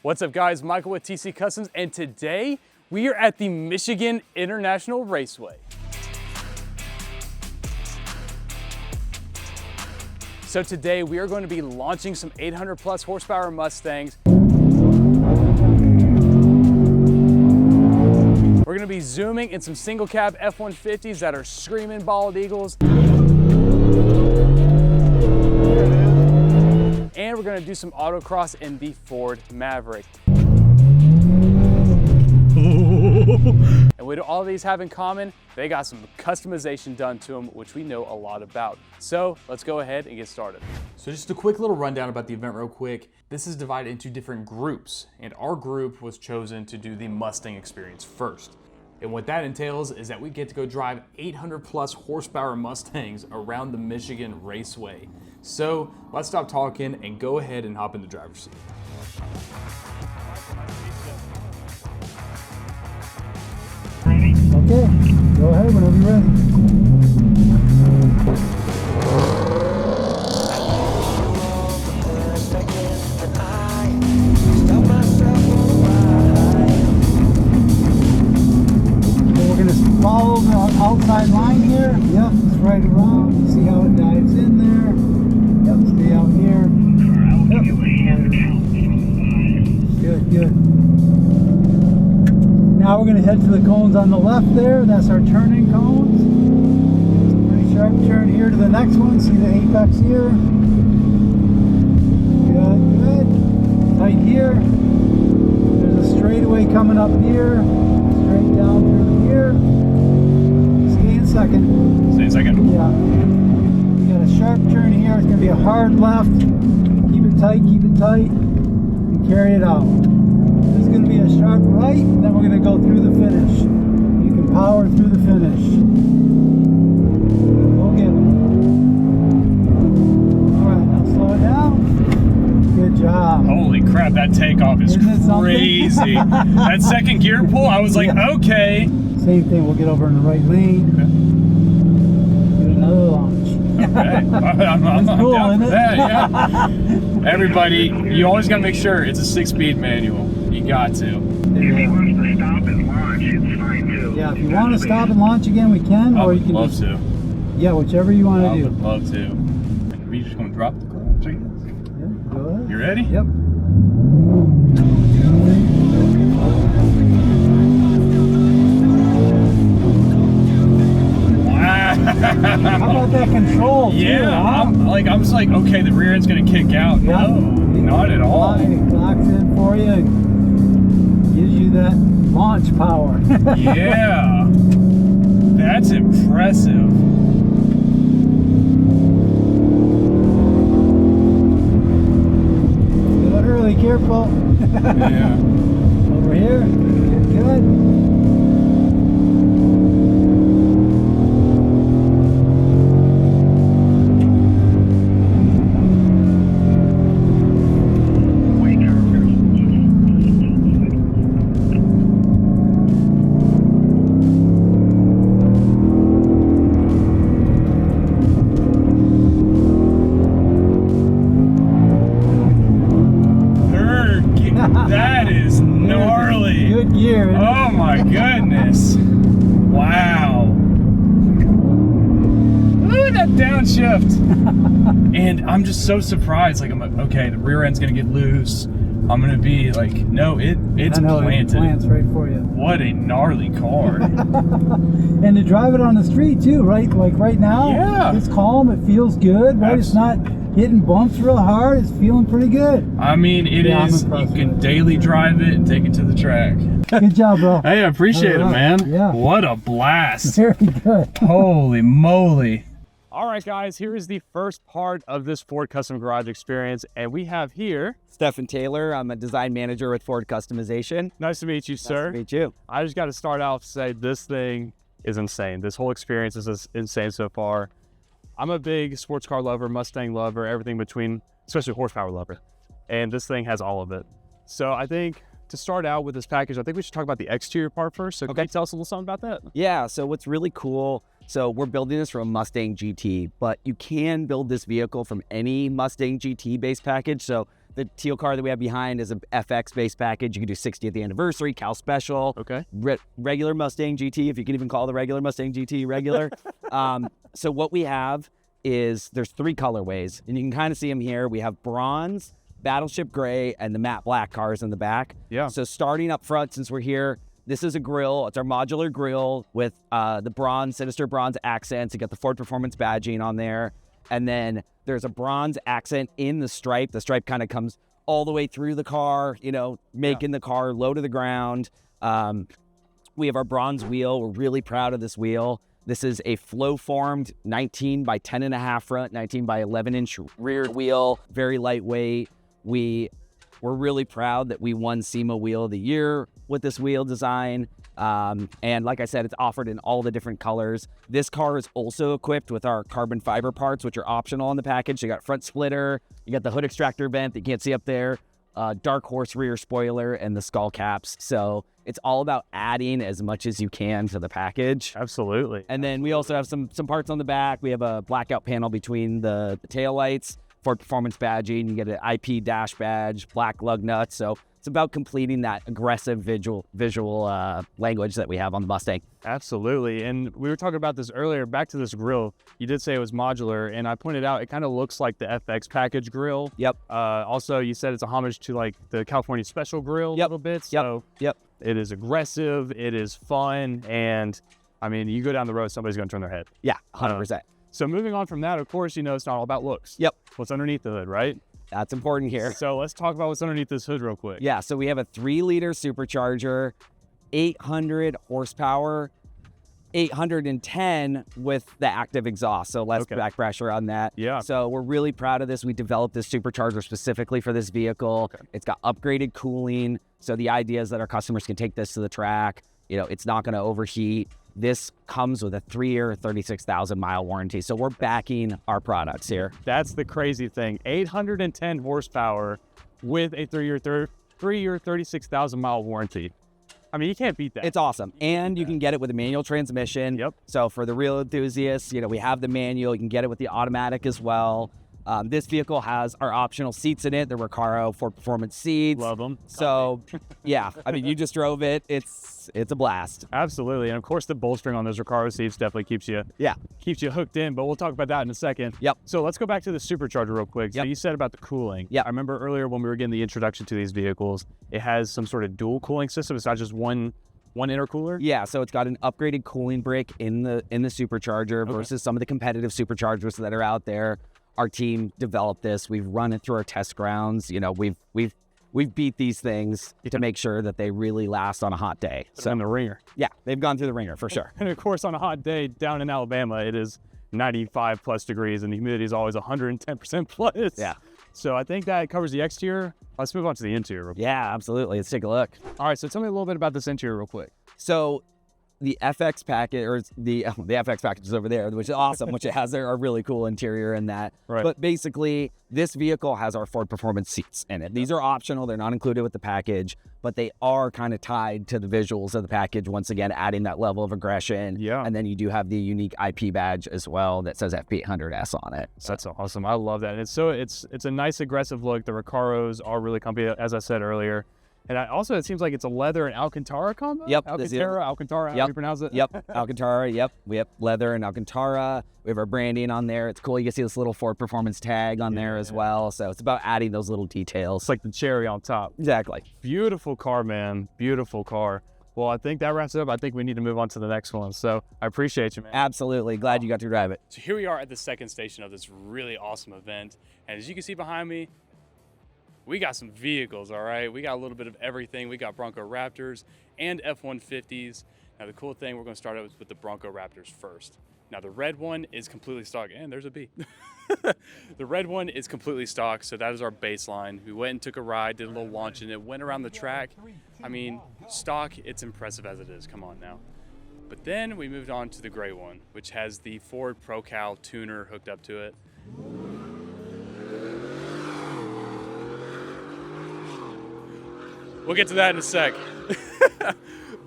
What's up guys, Michael with TC Customs, and today we are at the Michigan International Raceway. So today we are going to be launching some 800 plus horsepower Mustangs. We're going to be zooming in some single cab F150s that are screaming bald eagles. And we're going to do some autocross in the Ford Maverick. And what do all these have in common? They got some customization done to them, which we know a lot about. So let's go ahead and get started. So just a quick little rundown about the event real quick. This is divided into different groups, and our group was chosen to do the Mustang Experience first. And what that entails is that we get to go drive 800 plus horsepower Mustangs around the Michigan Raceway. So let's stop talking and go ahead and hop in the driver's seat. Okay, go ahead whenever you're ready. Follow the outside line here. Yep, it's right around. See how it dives in there. Yep, stay out here. Yep. Good. Now we're going to head to the cones on the left there. That's our turning cones. Pretty sharp turn here to the next one. See the apex here. Good. Tight here. There's a straightaway coming up here. Straight down through here. Second. Stay a second. Yeah. We got a sharp turn here. It's going to be a hard left. Keep it tight, and carry it out. This is going to be a sharp right, and then we're going to go through the finish. You can power through the finish. Go get them. All right, now slow it down. Good job. Holy crap, that takeoff is crazy. That second gear pull, I was like, okay. Same thing, we'll get over in the right lane. Okay. Do another launch. Okay. I'm cool, down isn't for it? that, yeah. Everybody, you always gotta make sure it's a 6-speed manual. You got to. If he wants to stop and launch, it's fine too. Yeah, if you want to stop and launch again, we can. I or you would can love just, to. Yeah, whichever you want to do. I would love to. Are we just gonna drop the clutch? Yep, go ahead. You ready? Yep. How about that control too, Yeah, huh? I'm just like, okay, the rear end's gonna kick out. Yep. No, not at all. It locks in for you and gives you that launch power. Yeah, that's impressive. Go early, careful. Yeah. Over here, good. That is gnarly. Good gear. Oh my goodness. Wow. Look at that downshift. And I'm just so surprised. Like, I'm like, okay, the rear end's gonna get loose. I'm gonna be like, no, it's planted. It plants right for you. What a gnarly car. And to drive it on the street too, right? Like right now, yeah. It's calm, it feels good, right? It's not hitting bumps real hard, it's feeling pretty good. I mean, it is, you can daily drive it and take it to the track. Good job, bro. Hey, I appreciate it, man. Yeah. What a blast. Very good. Holy moly. All right, guys, here is the first part of this Ford Custom Garage experience, and we have here Stephen Taylor. I'm a design manager with Ford Customization. Nice to meet you, sir. Nice to meet you. I just got to start off and say this thing is insane. This whole experience is insane so far. I'm a big sports car lover, Mustang lover, everything between, especially horsepower lover. And this thing has all of it. So I think to start out with this package, I think we should talk about the exterior part first. So can you tell us a little something about that? Yeah, so what's really cool, so we're building this from a Mustang GT, but you can build this vehicle from any Mustang GT base package. So The teal car that we have behind is a FX base package. You can do 60th anniversary, Cal Special. Okay. Regular Mustang GT, if you can even call the regular Mustang GT regular. So what we have is there's 3 colorways, and you can kind of see them here. We have bronze, battleship gray, and the matte black cars in the back. Yeah. So starting up front, since we're here, this is a grill. It's our modular grill with the bronze, sinister bronze accents. You got the Ford Performance badging on there. And then there's a bronze accent in the stripe. The stripe kind of comes all the way through the car, making the car low to the ground. We have our bronze wheel. We're really proud of this wheel. This is a flow-formed 19 by 10.5 front, 19 by 11-inch rear wheel, very lightweight. We're really proud that we won SEMA Wheel of the Year with this wheel design. And like I said, it's offered in all the different colors. This car is also equipped with our carbon fiber parts, which are optional in the package. You got front splitter, you got the hood extractor vent that you can't see up there, dark horse rear spoiler, and the skull caps. So it's all about adding as much as you can to the package. Absolutely. And then we also have some parts on the back. We have a blackout panel between the taillights, Ford Performance badging. You get an IP dash badge, black lug nuts. So it's about completing that aggressive visual language that we have on the Mustang. Absolutely. And we were talking about this earlier. Back to this grill, you did say it was modular, and I pointed out it kind of looks like the FX package grill. Yep. Also, you said it's a homage to like the California Special grill a little bit. So Yep. It is aggressive, it is fun, and I mean, you go down the road, somebody's going to turn their head. Yeah, 100%. So moving on from that, of course, it's not all about looks. Yep. What's underneath the hood, right? That's important here. So let's talk about what's underneath this hood real quick. Yeah, so we have a 3-liter supercharger, 800 horsepower, 810 with the active exhaust, so less back pressure on that. Yeah. So we're really proud of this. We developed this supercharger specifically for this vehicle. Okay. It's got upgraded cooling, so the idea is that our customers can take this to the track. It's not going to overheat. This comes with a 3-year, 36,000-mile warranty. So we're backing our products here. That's the crazy thing. 810 horsepower with a 3-year, 36,000-mile warranty. I mean, you can't beat that. It's awesome. And you can get it with a manual transmission. Yep. So for the real enthusiasts, we have the manual. You can get it with the automatic as well. This vehicle has our optional seats in it, the Recaro Ford Performance seats. Love them. So, yeah, I mean, you just drove it. It's a blast. Absolutely. And of course, the bolstering on those Recaro seats definitely keeps you hooked in, but we'll talk about that in a second. Yep. So let's go back to the supercharger real quick. So you said about the cooling. Yeah. I remember earlier when we were getting the introduction to these vehicles, it has some sort of dual cooling system. It's not just one intercooler? Yeah, so it's got an upgraded cooling brick in the supercharger versus some of the competitive superchargers that are out there. Our team developed this. We've run it through our test grounds. We've beat these things to make sure that they really last on a hot day. So in the ringer. Yeah, they've gone through the ringer for sure. And of course, on a hot day down in Alabama, it is 95 plus degrees and the humidity is always 110% plus. Yeah. So I think that covers the exterior. Let's move on to the interior real quick. Yeah, absolutely. Let's take a look. All right, so tell me a little bit about this interior real quick. So the FX package, or the FX package is over there, which is awesome, which it has a really cool interior in that. Right. But basically, this vehicle has our Ford Performance seats in it. These are optional. They're not included with the package, but they are kind of tied to the visuals of the package, once again, adding that level of aggression. Yeah. And then you do have the unique IP badge as well that says FP800S on it. So. That's awesome. I love that. And it's a nice aggressive look. The Recaros are really comfy, as I said earlier. And it seems like it's a leather and Alcantara combo? Yep. Alcantara, how do you pronounce it? Yep, Alcantara, yep. We have leather and Alcantara. We have our branding on there. It's cool. You can see this little Ford Performance tag on there as well. So it's about adding those little details. It's like the cherry on top. Exactly. Beautiful car, man. Beautiful car. Well, I think that wraps it up. I think we need to move on to the next one. So I appreciate you, man. Absolutely. Glad you got to drive it. So here we are at the second station of this really awesome event. And as you can see behind me, we got some vehicles, all right? We got a little bit of everything. We got Bronco Raptors and F150s. Now, the cool thing, we're going to start out with the Bronco Raptors first. Now, the red one is completely stock. And there's a B. The red one is completely stock, so that is our baseline. We went and took a ride, did a little launch in it, went around the track. I mean, stock, it's impressive as it is. Come on now. But then we moved on to the gray one, which has the Ford ProCal tuner hooked up to it. We'll get to that in a sec.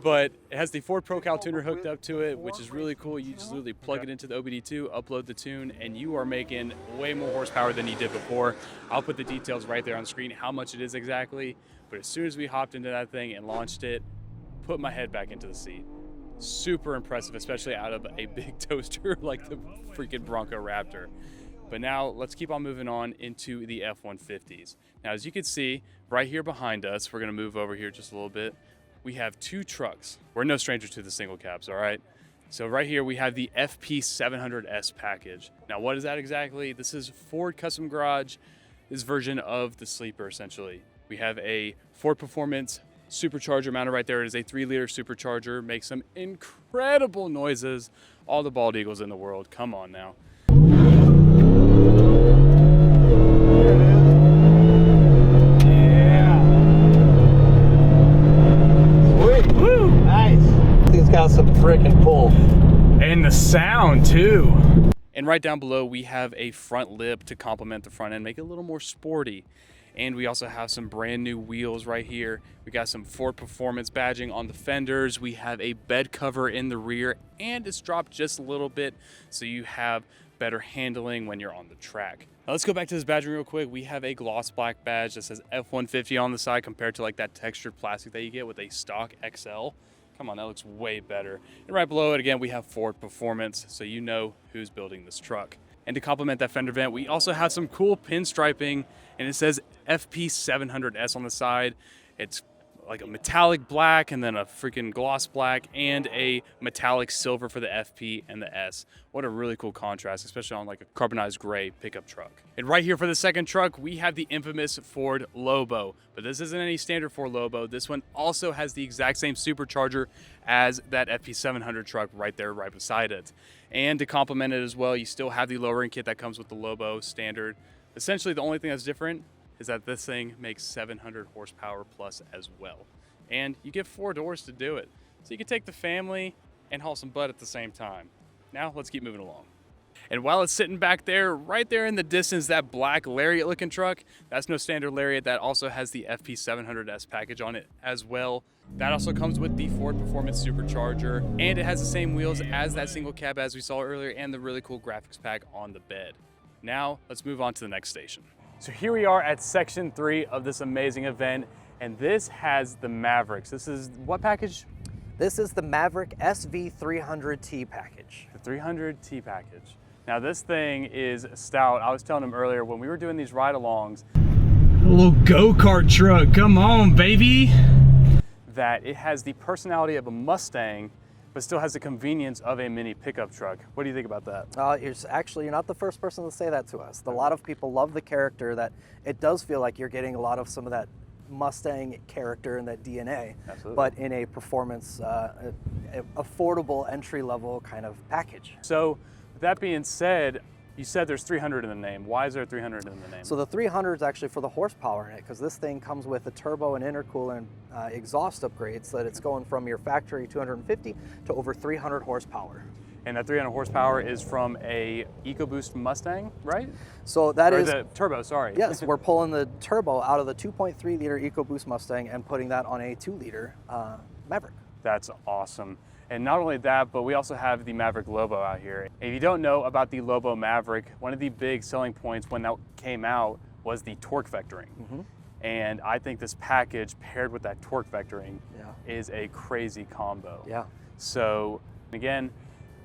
But it has the Ford ProCal tuner hooked up to it, which is really cool. You just literally plug it into the OBD2, upload the tune, and you are making way more horsepower than you did before. I'll put the details right there on screen, how much it is exactly. But as soon as we hopped into that thing and launched it, put my head back into the seat. Super impressive, especially out of a big toaster like the freaking Bronco Raptor. But now let's keep on moving on into the F150s. Now, as you can see right here behind us, we're gonna move over here just a little bit. We have two trucks. We're no stranger to the single cabs, all right? So right here we have the FP700S package. Now, what is that exactly? This is Ford Custom Garage, this version of the sleeper essentially. We have a Ford Performance supercharger mounted right there. It is a 3-liter supercharger, makes some incredible noises. All the bald eagles in the world, come on now. Got some freaking pull. And the sound too. And right down below we have a front lip to complement the front end, make it a little more sporty. And we also have some brand new wheels right here. We got some Ford Performance badging on the fenders. We have a bed cover in the rear, and it's dropped just a little bit so you have better handling when you're on the track. Now let's go back to this badging real quick. We have a gloss black badge that says F150 on the side compared to like that textured plastic that you get with a stock XL. Come on, that looks way better. And right below it, again, we have Ford Performance, so you know who's building this truck. And to complement that fender vent, we also have some cool pinstriping, and it says FP700S on the side. It's like a metallic black and then a freaking gloss black and a metallic silver for the FP and the S. What a really cool contrast, especially on like a carbonized gray pickup truck. And right here for the second truck, we have the infamous Ford Lobo, but this isn't any standard Ford Lobo. This one also has the exact same supercharger as that FP700 truck right there, right beside it. And to complement it as well, you still have the lowering kit that comes with the Lobo standard. Essentially, the only thing that's different is that this thing makes 700 horsepower plus as well. And you get 4 doors to do it. So you can take the family and haul some butt at the same time. Now let's keep moving along. And while it's sitting back there, right there in the distance, that black Lariat looking truck, that's no standard Lariat. That also has the FP700S package on it as well. That also comes with the Ford Performance Supercharger, and it has the same wheels as that single cab as we saw earlier, and the really cool graphics pack on the bed. Now let's move on to the next station. So here we are at section 3 of this amazing event, and this has the Mavericks. This is what package? This is the Maverick SV300T package. The 300T package. Now this thing is stout. I was telling him earlier when we were doing these ride-alongs, a little go-kart truck, come on baby, that it has the personality of a Mustang, but still has the convenience of a mini pickup truck. What do you think about that? You're not the first person to say that to us. A lot of people love the character, that it does feel like you're getting a lot of some of that Mustang character and that DNA, Absolutely. But in a performance, affordable entry-level kind of package. So with that being said, you said there's 300 in the name. Why is there 300 in the name? So the 300 is actually for the horsepower in it, because this thing comes with a turbo and intercooler and exhaust upgrades, so that it's going from your factory 250 to over 300 horsepower. And that 300 horsepower is from a EcoBoost Mustang, right? So that or is the turbo, sorry. Yes, we're pulling the turbo out of the 2.3 liter EcoBoost Mustang and putting that on a 2 liter Maverick. That's awesome. And not only that, but we also have the Maverick Lobo out here. If you don't know about the Lobo Maverick, one of the big selling points when that came out was the torque vectoring. Mm-hmm. And I think this package paired with that torque vectoring is a crazy combo. Yeah. So again,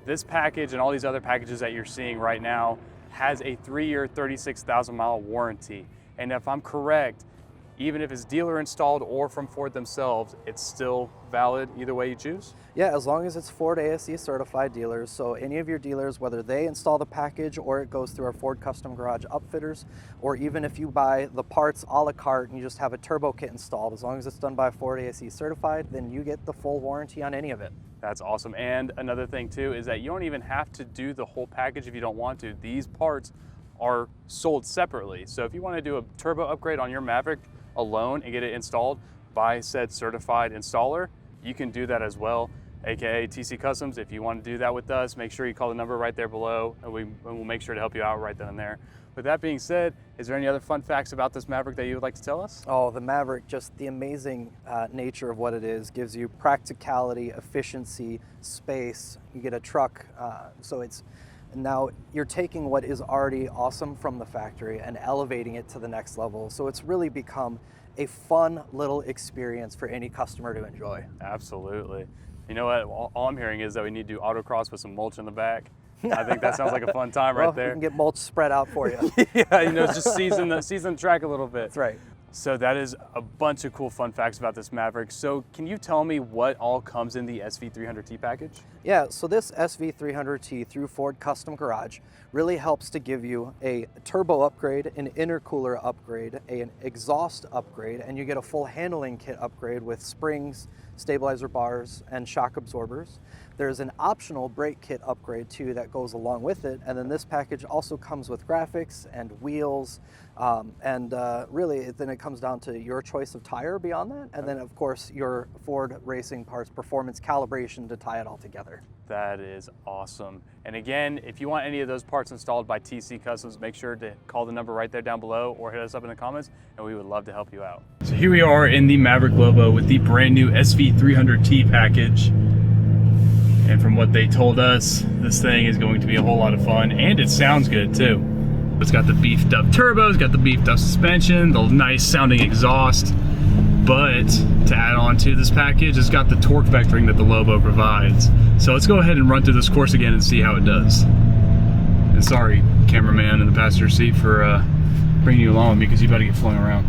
this package and all these other packages that you're seeing right now has a 3-year, 36,000 mile warranty. And if I'm correct, even if it's dealer installed or from Ford themselves, it's still valid either way you choose? Yeah, as long as it's Ford ASE certified dealers. So any of your dealers, whether they install the package or it goes through our Ford Custom Garage upfitters, or even if you buy the parts a la carte and you just have a turbo kit installed, as long as it's done by Ford ASE certified, then you get the full warranty on any of it. That's awesome. And another thing too is that you don't even have to do the whole package if you don't want to. These parts are sold separately. So if you want to do a turbo upgrade on your Maverick alone and get it installed by said certified installer, you can do that as well, aka TC Customs. If you want to do that with us, make sure you call the number right there below, and we'll make sure to help you out right then and there. with that being said, is there any other fun facts about this Maverick that you would like to tell us? Oh, the Maverick, just the amazing nature of what it is, gives you practicality, efficiency, space. You get a truck, so it's now you're taking what is already awesome from the factory and elevating it to the next level. So it's really become a fun little experience for any customer to enjoy. Absolutely. You know what? All I'm hearing is that we need to do autocross with some mulch in the back. I think that sounds like a fun time right there. We can get mulch spread out for you. Yeah, you know, just season the track a little bit. That's right. So that is a bunch of cool fun facts about this Maverick. So can you tell me what all comes in the SV300T package? Yeah, so this SV300T through Ford Custom Garage really helps to give you a turbo upgrade, an intercooler upgrade, an exhaust upgrade, and you get a full handling kit upgrade with springs, stabilizer bars, and shock absorbers. There's an optional brake kit upgrade too that goes along with it, and then this package also comes with graphics and wheels, really then it comes down to your choice of tire beyond that, and then of course your Ford Racing Parts performance calibration to tie it all together. That is awesome. And again, if you want any of those parts installed by TC Customs, make sure to call the number right there down below or hit us up in the comments, and we would love to help you out. So here we are in the Maverick Lobo with the brand new SV300T package. And from what they told us, this thing is going to be a whole lot of fun, and it sounds good too. It's got the beefed up turbo, it's got the beefed up suspension, the nice sounding exhaust, but to add on to this package, it's got the torque vectoring that the Lobo provides. So let's go ahead and run through this course again and see how it does. And sorry, cameraman in the passenger seat, for bringing you along with me, because you better get flung around.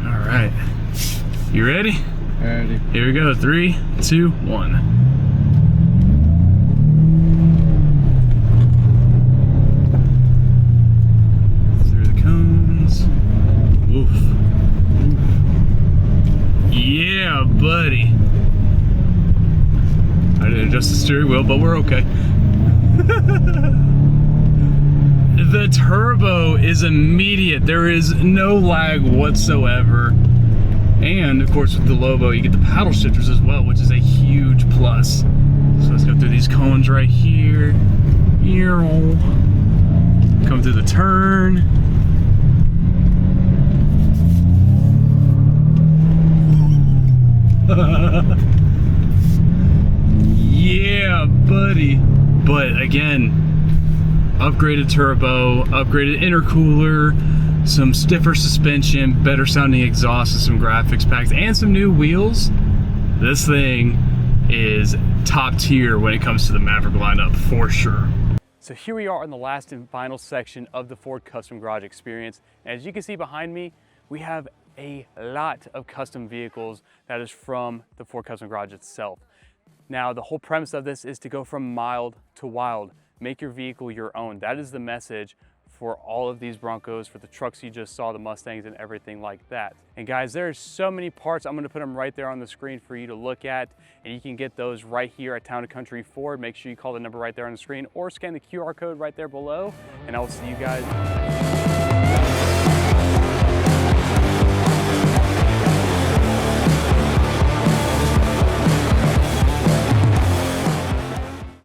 All right, you ready? Ready. Here we go, 3, 2, 1. Through the cones. Oof. Yeah, buddy. I didn't adjust the steering wheel, but we're okay. The turbo is immediate. There is no lag whatsoever. And of course with the Lobo, you get the paddle shifters as well, which is a huge plus. So let's go through these cones right here. Come through the turn. Yeah, buddy. But again, upgraded turbo, upgraded intercooler, some stiffer suspension, better sounding exhaust, and some graphics packs, and some new wheels. This thing is top tier when it comes to the Maverick lineup, for sure. So here we are in the last and final section of the Ford Custom Garage Experience. And as you can see behind me, we have a lot of custom vehicles that is from the Ford Custom Garage itself. Now, the whole premise of this is to go from mild to wild. Make your vehicle your own. That is the message for all of these Broncos, for the trucks you just saw, the Mustangs and everything like that. And guys, there's so many parts. I'm gonna put them right there on the screen for you to look at, and you can get those right here at Town & Country Ford. Make sure you call the number right there on the screen or scan the QR code right there below, and I will see you guys